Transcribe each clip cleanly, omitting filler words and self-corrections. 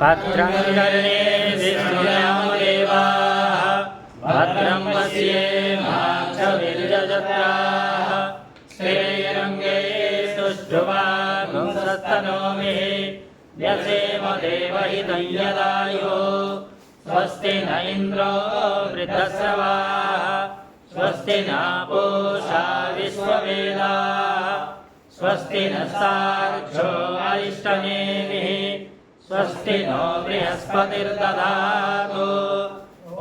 भद्रं कर्णेभिः देवाः भद्रं पश्येमाक्षभिर्यजत्राः श्रीरङ्गैः सुष्ठुवागुंसस्तनोभिः व्यसेम देवहितं यदायुः स्वस्ति न इन्द्रो वृद्धश्रवाः स्वस्ति न पूषा विश्ववेदाः स्वस्ति नस्तार्क्ष्यो अरिष्टनेमिः स्वस्ति नो बृहस्पतिर्दधातु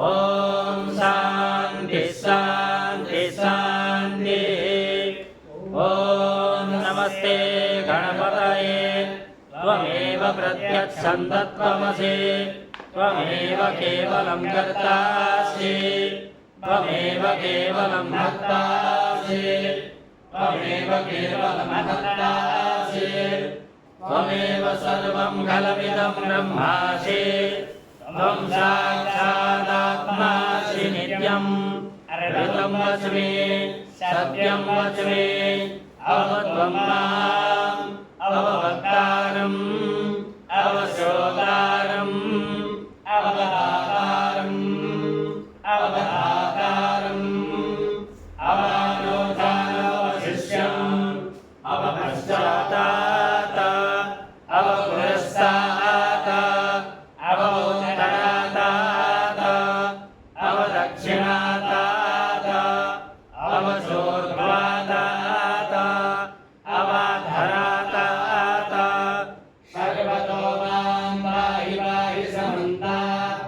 ॐ शान्ति शान्ति शान्तिः। ॐ नमस्ते गणपतये त्वमेव प्रत्यक्षं तत्त्वमसि त्वमेव केवलं कर्तासि त्वमेव केवलं भक्तासि त्वमेव केवलं भक्तासि त्वमेव सर्वं खलमिदं ब्रह्मासि त्वं साक्षादात्मासि नित्यम् ऋतं वच्मि सत्यं वच्मि अवत्वं माम् अवभक्तारम् अवश्रोतारम् अवदातारम् अवदातारम् अवानोदानवशिष्यम् अवपश्चातात् अवपुरस्तात् अवोत्तरात् अवदक्षिणात् अवशोर्ध्वात् अवाधरात् सर्वतो मां पाहि पाहि समन्तात्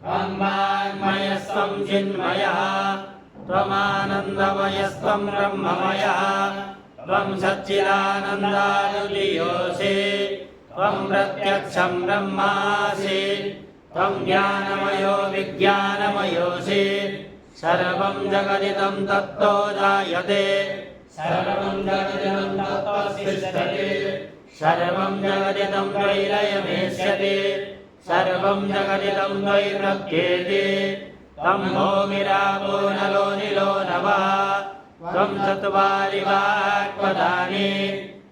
त्वं वाङ्मयस्त्वं चिन्मयः त्वमानन्दमयस्त्वं ब्रह्ममयः त्वं सच्चिदानन्दानुलीयोऽसि त्वं प्रत्यक्षं ब्रह्मासि त्वं ज्ञानमयो विज्ञानमयोऽसि सर्वं जगदिदं तत्तो जायते सर्वं जगदिदं तत्तो तिष्ठति सर्वं जगदिदं त्वयि लयमेष्यति सर्वं जगदिदं त्वयि प्रत्येति त्वं भूमिरापो नलो निलो नभः त्वं चत्वारि वाक्पदानि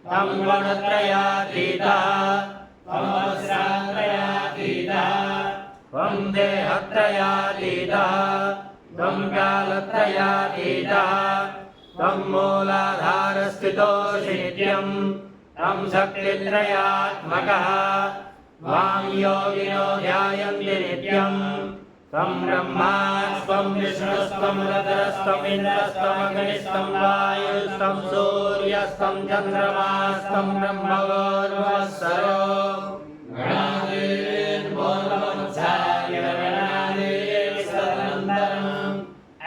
त्वं गुणत्रयातीतः त्वं वस्त्रात्रयातीतः त्वं देहत्रयातीतः त्वं कालत्रयातीतः त्वं मूलाधारस्थितोऽसि नित्यं त्वं शक्तित्रयात्मकः त्वां योगिनो ध्यायन्ति नित्यम् त्वं ब्रह्मा त्वं विष्णुस्त्वं रुद्रस्त्वं इन्द्रस्त्वमग्निस्त्वं वायुस्त्वं सूर्यस्त्वं चन्द्रमास्त्वं ब्रह्मवोर्वस्सरो गणादेवोर्वमुच्चार्य गणादेवस्तदनन्तरम्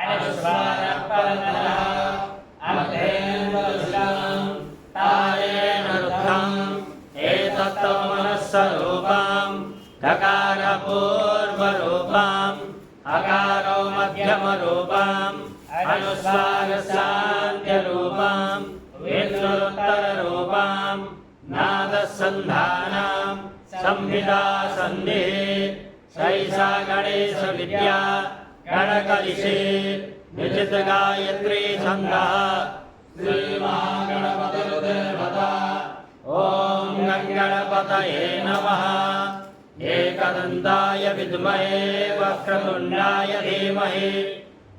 अनुस्वारः परतरः अर्थेन्द्रदुष्टं तारेण रुद्धम् एतत्त्वमनस्सरूपां ककारपूर्वरूपाम् अकारो मध्यमरूपाम् अनुस्वारशान्त्यरूपाम् विष्णुरुत्तररूपाम् नादसन्धानाम् संहिता सन्धिः सैषा गणेशविद्या गणकलिशे निजितगायत्री छन्दः श्रीमहागणपतिर्देवता ॐ गणपतये नमः एकदन्ताय विद्महे वक्रतुण्डाय धीमहि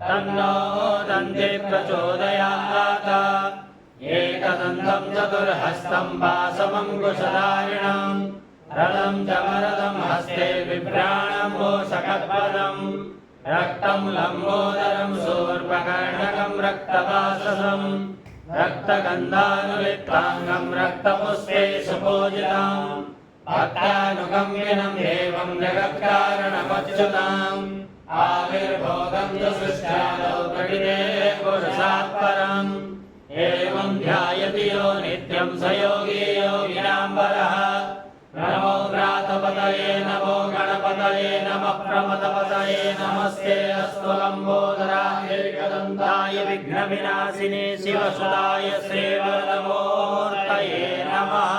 तन्नो दन्ति प्रचोदयात् एकदन्तं चतुर्हस्तं वासमङ्कुशधारिणं रदं च वरदं हस्ते बिभ्राणं मूषकपदं रक्तं लम्बोदरं शूर्पकर्णकं रक्तवाससं रक्तगन्धानुलिप्ताङ्गं रक्तपुष्पे सुपूजितम् भक्तानुगम्यनं देवं जगत्कारणमच्युताम् आविर्भूतं च सृष्टादौ प्रकृते पुरुषात् परम् एवं ध्यायति यो नित्यं स योगी योगिनाम्बरः नमो व्रातपतये नमो गणपतये नमः प्रमदपतये नमस्ते अस्तु लम्बोदराय एकदन्ताय विघ्नविनाशिने शिवसुताय श्रीवरदमूर्तये नमः।